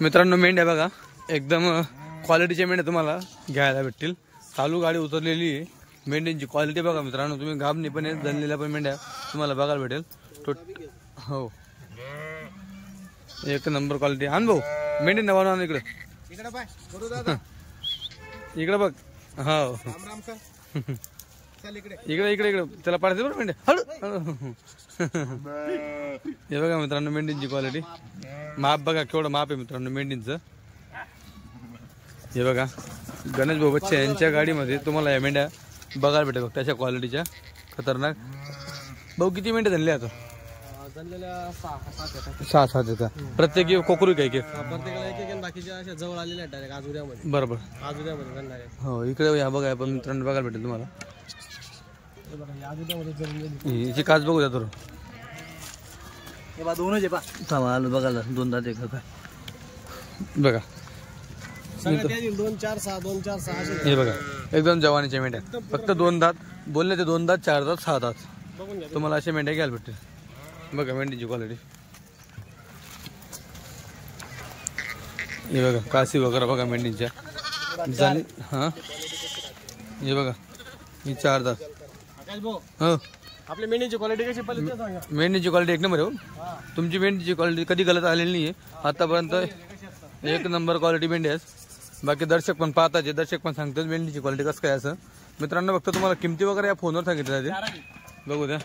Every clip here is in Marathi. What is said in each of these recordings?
मित्रांनो मेंढ्या बघा एकदम क्वालिटीच्या मेंढ्या तुम्हाला घ्यायला भेटतील। चालू गाडी उतरलेली आहे। मेंढ्यांची क्वालिटी बघा मित्रांनो, तुम्ही गाबणी पण आहेत, जणलेल्या पण मेंढ्या तुम्हाला बघायला भेटेल। हो एक नंबर क्वालिटी। आण भाऊ मेंढी नवा आण इकडे इकडे बघ। हो इकडे इकडे इकडे त्याला पाडायचं बरं मेंढ्या हळू। हे बघा मित्रांनो मेंढींची क्वालिटी, माप बघा केवढं माप आहे मित्रांनो मेंढींचं। हे बघा गणेश भाऊ बच्चे यांच्या गाडीमध्ये तुम्हाला या मेंढ्या बघायला भेटेल बघ, त्याच्या क्वालिटीच्या खतरनाक। भाऊ किती मेंढ्या झाले आता? सहा सात का प्रत्येक कोकरू काय की बाकीच्या जवळ आलेल्या डायरेक्ट आजुऱ्यामध्ये। बरोबर आजुऱ्यामध्ये हो इकडे या बघा पण मित्रांनो बघायला भेटेल तुम्हाला। हिची काच बघू द्या तर दोनच बघायला दोन दात एक काय बघा 2-4-6 हे बघा एकदम जवानीच्या मेंढ्या, फक्त दोन दात बोलले ते, दोन दात चार दात सहा दात तुम्हाला अशा मेंढ्या घ्यायला भेटतील। बघा मेंढीची क्वालिटी हे बघा, काशी वगैरे बघा मेंढीच्या झाली। हा हे बघा ही चार दात। हो आपली मेंढीची क्वालिटी कशी पहिले सांगा। मेंढीची क्वालिटी एक नंबर आहे हो। तुमची मेंढीची क्वालिटी कधी गलत आलेली नाही आहे आतापर्यंत, एक नंबर क्वालिटी मेंढी आहे। बाकी दर्शक पण पाहतात, जे दर्शक पण सांगतात मेंढीची क्वालिटी कसं काय असं। मित्रांनो फक्त तुम्हाला किमती वगैरे या फोनवर सांगितलं जाते, बघू द्या।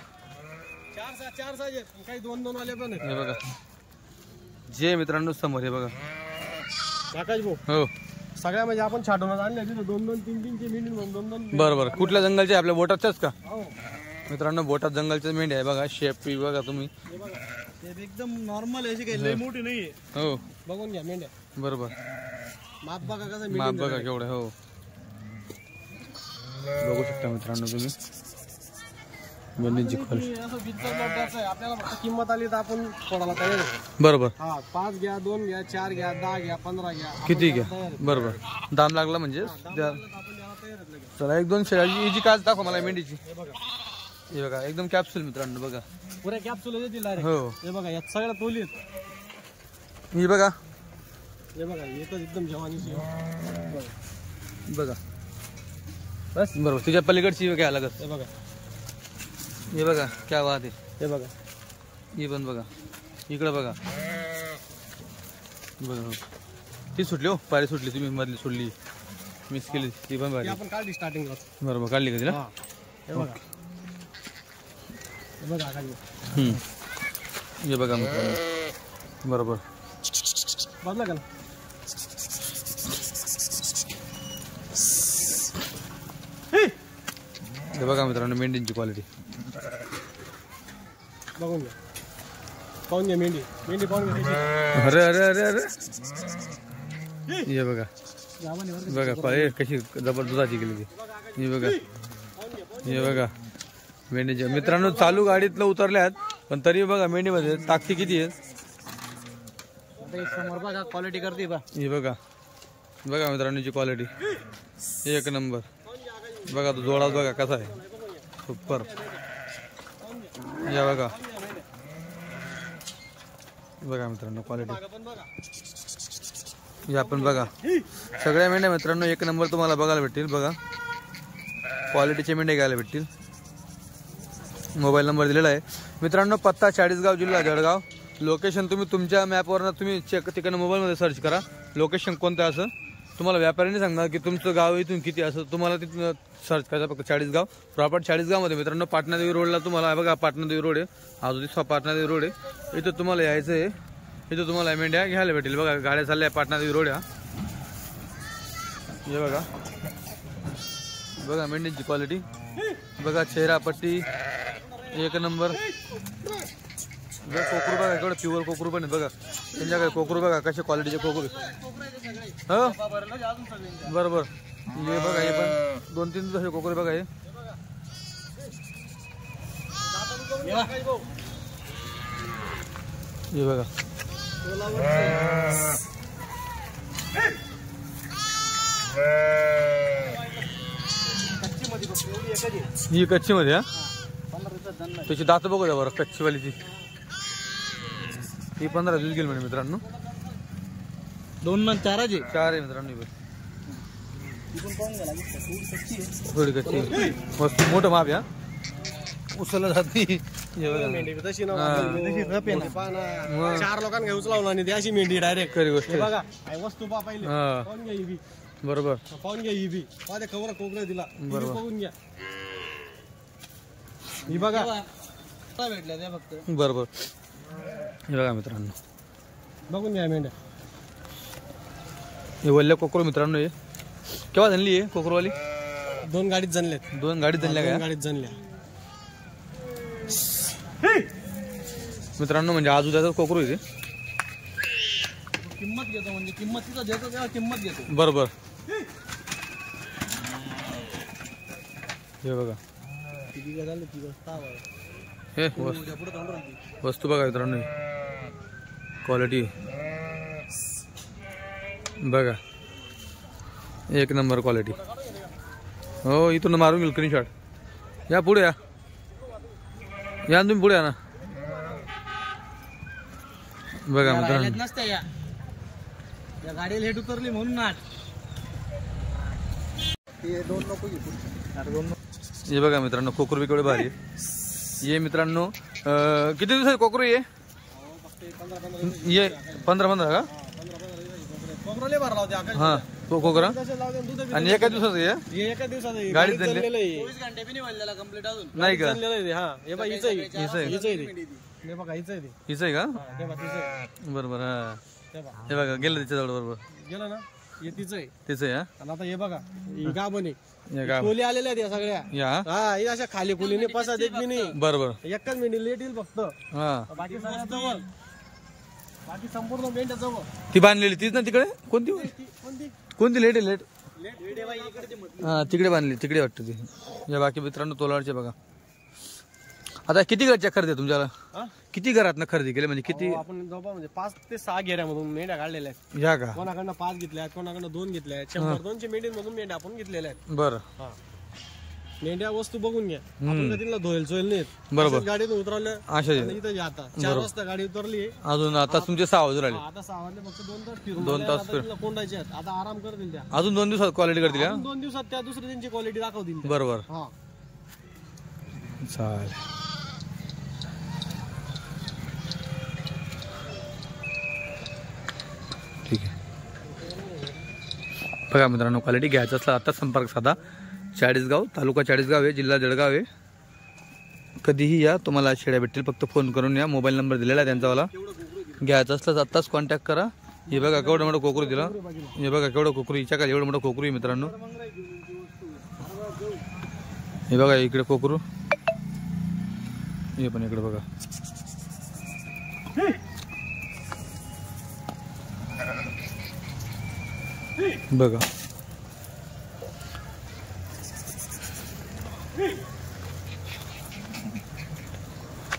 काही 2-2 वाले पण हे बघा जे मित्रांनो समोर हे बघा आकाश भाऊ। हो सगळ्या म्हणजे आपण छाटून आणले 2-2 3-3 चे मेंढी 2-2 बरोबर। कुठल्या जंगलचे? आपल्या बोटाच्याच का? मित्रांनो बोटात जंगलचे मेंढी आहे बघा, शेप बघा तुम्ही एकदम नॉर्मल आहे, काही लय मोठी नाहीये। हो बघून घ्या मेंढ्या बरोबर, माप बघा कसं, माप बघा केवढं। हो बघू शकता मित्रांनो तुम्ही मेंढीची क्वालिटी। आपल्याला फक्त किंमत आली तर आपण सोडायला तयार आहे। बरोबर 5 घ्या, 2 घ्या, 4 घ्या, 10 घ्या, 15 घ्या, किती घ्या बरोबर, दाम लागला म्हणजे चला। 1-2 शेळ्याची काच दाखव मला मेंढीची। हे बघा एकदम कॅप्सूल मित्रांनो, बघा पुऱ्या कॅप्सूल येतील हो। हे बघा यात सगळ्या तोलीत ही बघा, हे बघा एकच एकदम जवानीची बघा बस बरोबर। तुझ्या पलीकडची घ्यायला लागत। हे बघा, हे बघा क्या बात आहे। हे बघा ही पण बघा, इकडे बघा बघा ती सुटली हो, पारी सुटली, तुम्ही मधली सोडली, मिस केली ती पण भारी। आपण काढली स्टार्टिंग बरोबर काढली का तिला? हे बघा, हे बघा हे बघा मित्रांनो बरोबर बघला का? हे बघा मित्रांनो मेंढींची क्वालिटी बघून घ्या, पाहून घ्या मेंढी, मेंढी पाहून घ्या। अरे अरे अरे अरे हे बघा बघा पाय कशी जबरदस्ती केली ती। हे बघा, हे बघा मेंढीच्या मित्रांनो चालू गाडीतलं उतरल्यात, पण तरी बघा मेंढीमध्ये ताकदी किती आहे। समोर बघा क्वालिटी करते बा। हे बघा बघा मित्रांनोची क्वालिटी एक नंबर। बघा तो जोडा बघा कसा आहे, सुपर। या बघा बघा मित्रांनो क्वालिटी या पण बघा। सगळ्या मेंढ्या मित्रांनो एक नंबर तुम्हाला बघायला भेटतील। बघा क्वालिटीचे मेंढ्या घ्यायला भेटतील। मोबाईल नंबर दिलेला आहे मित्रांनो, पत्ता चाळीसगाव जिल्हा जळगाव। लोकेशन तुम्ही तुमच्या मॅपवरनं तुम्ही चेक तिकडनं मोबाईलमध्ये सर्च करा लोकेशन कोणतं असं। तुम्हाला व्यापाऱ्यांनी सांगणार की तुमचं गाव इथून किती असं, तुम्हाला तिथून सर्च करायचं फक्त चाळीसगाव प्रॉपर। चाळीसगावमध्ये मित्रांनो पाटणादेवी रोडला तुम्हाला बघा, पाटणादेवी रोड आहे हा, पाटणादेवी रोड आहे, इथं तुम्हाला यायचं आहे। इथं तुम्हाला मेंढ्या घ्यायला भेटेल। बघा गाड्या चालल्या पाटणादेवी रोड हा, हे बघा बघा मेंढीची क्वालिटी बघा, चेहरा पट्टी एक नंबर। कोकरू बघा केवढं प्युअर कोकरू पण आहे बघा त्यांच्याकडे। कोकरू बघा कशा क्वालिटीचे कोकरू हो बरोबर। हे बघा हे पण 2-3 दिवस कोकरू बघा, हे बघा ही कच्ची मध्ये हा, त्याची दात बघू द्या बरं कच्चीवालीची। ही 15 दिवस गेली म्हणजे मित्रांनो। 2 न 4 आहे. 4 आहे मित्रांनो ही बघ. इकडून पाहून घ्या लागेल. थोडी कच्ची आहे. थोडी कच्ची आहे. मस्त मोठं माप या उचलला जात नाही. हे बघा. मेंढी तशी ना तशी रप आहे ना. पहा ना. मग. 4 लोकांना घेऊच लावला आणि ती अशी मेंढी डायरेक्ट. खरी गोष्ट हे आहे. बघा आई वस्तू पहा पहिले. हा. पाहून घ्या ही बी. बरोबर पाहून घ्या ही बी. पहा ते कवर कोकरा दिला. बरोबर. पाहून घ्या. ही बघा. भेटल्या त्या फक्त. बरोबर. हे बघा मित्रांनो बघून घ्या मेंढ्या. हे वल्ल्या कोकरू मित्रांनो हे केव्हा जनली आहे कोकरूवाली? 2 गाडीत जनलेत. 2 गाडीत जनल्या 2 का गाडीत जनल्या. मित्रांनो? म्हणजे आज उद्या कोकरू आहे ते. किंमत घेतो म्हणजे किंमत तिथं देतो तेव्हा किंमत घेतो. बरोबर. हे बघा किती काय झालं ती गोष्ट आहे. हे उद्या पुढे तोंड राहते. वस्तू बघा मित्रांनो क्वालिटी बघा एक नंबर क्वालिटी. हो इथून मारून घेईल स्क्रीनशॉट. या पुढे या या तुम्ही पुढे या ना. बघा मित्रांनो नसत्या या गाडीला हेट उतरली म्हणून नाट. हे 2 नको घेऊ. हे बघा मित्रांनो कोकरू बी केवढे भारी आहे. ये मित्रांनो किती दिवसात कोकरू ये? ये 15 का? कोकराले भरला होते आकाश. हा तो कोकरा आणि आणि एका दिवसात ये एका दिवसात गाडीत जनले 24 घंटे बी नाही म्हणलेला कंप्लीट अजून नाही का? हा हे बघा हिचं हिचं आहे. हिचं आहे. हे बघा हिचं आहे ते. हिचं आहे का? हा, ते बघा तिचं आहे. बरोबर हा ते बघा हे बघा गेलं त्याच्याजवळ बरोबर गेलं ना हे तिचं आहे. तेच आहे हा आणि आता हे बघा ही गाभण आहे. या का खोली आलेल्या आहेत या सगळ्या. या हा ही अशा खाली खोलीने पसा देत बी नाही. बरोबर एकच मेंढी लेट येईल फक्त. हा बाकी सगळ्या जवळ. बाकी संपूर्ण मेंढ्या जवळ. ती बांधलेली तीच ना तिकडे कोणती कोणती कोणती लेट आहे लेट? लेट आहे बाई इकडची म्हटली. हा तिकडे बांधली तिकडे वाटतं ती. या बाकी मित्रांनो तोलाडचे बघा. आता किती घरच्या खरेदी आहे तुमच्याला? हा? किती घरातनं खरेदी केली म्हणजे किती? अहो, आपण जवळ म्हणजे 5 ते 6 घेऱ्यामधून मेंढ्या काढलेल्या आहेत. या का? कोणाकडनं 5 घेतल्या आहेत, कोणाकडनं 2 घेतल्या आहेत. 100-200 मेंढ्यांमधून मेंढ्या आपण घेतलेल्या आहेत. बरं हा. मेंढ्या वस्तू बघून घ्या. आपण का तिला धोयल चोयल नाहीत. बरोबर. अशाच गाडीतून उतरवलं अशा आणि इथं या आता 4 वाजता गाडी उतरली. अजून आता तुमचे 6 वाजून राहिले. आता 6 वाजले फक्त 2 तास फिरून 2 आल्या. तास आता तिला कोंडायच्या आहेत. आता आराम करतील त्या. अजून 2 दिवसात क्वालिटी करतील का? अजून 2 दिवसात त्या दुसरी त्यांची क्वालिटी दाखवतील त्या. बरोबर हा चालेल. ठीक आहे बघा मित्रांनो क्वालिटी घ्यायचं असलं आता संपर्क साधा. चाळीसगाव तालुका चाळीसगाव आहे जिल्हा जळगाव आहे. कधीही या तुम्हाला शेळ्या भेटतील. फक्त फोन करून या. मोबाईल नंबर दिलेला आहे त्यांचावाला. घ्यायचं असलं तर आत्ताच कॉन्टॅक्ट करा. हे बघा केवढं मोठं कोकरू दिला. हे बघा केवढं कोकरू हिच्या खाली एवढं मोठं कोकरू आहे मित्रांनो. हे बघा इकडे कोकरू. हे पण इकडे बघा. बघा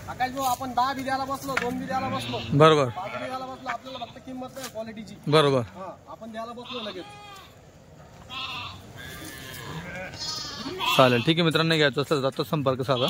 आकाश भाऊ आपण 10 बी द्यायला बसलो 2 बी द्यायला बसलो बरोबर 5 बी द्यायला बसलो आपल्याला फक्त किंमत नाही क्वालिटीची. बरोबर. हा आपण द्यायला बसलो लगेच. चालेल ठीक आहे मित्रांनो घ्यायचं असलं तर संपर्क साधा.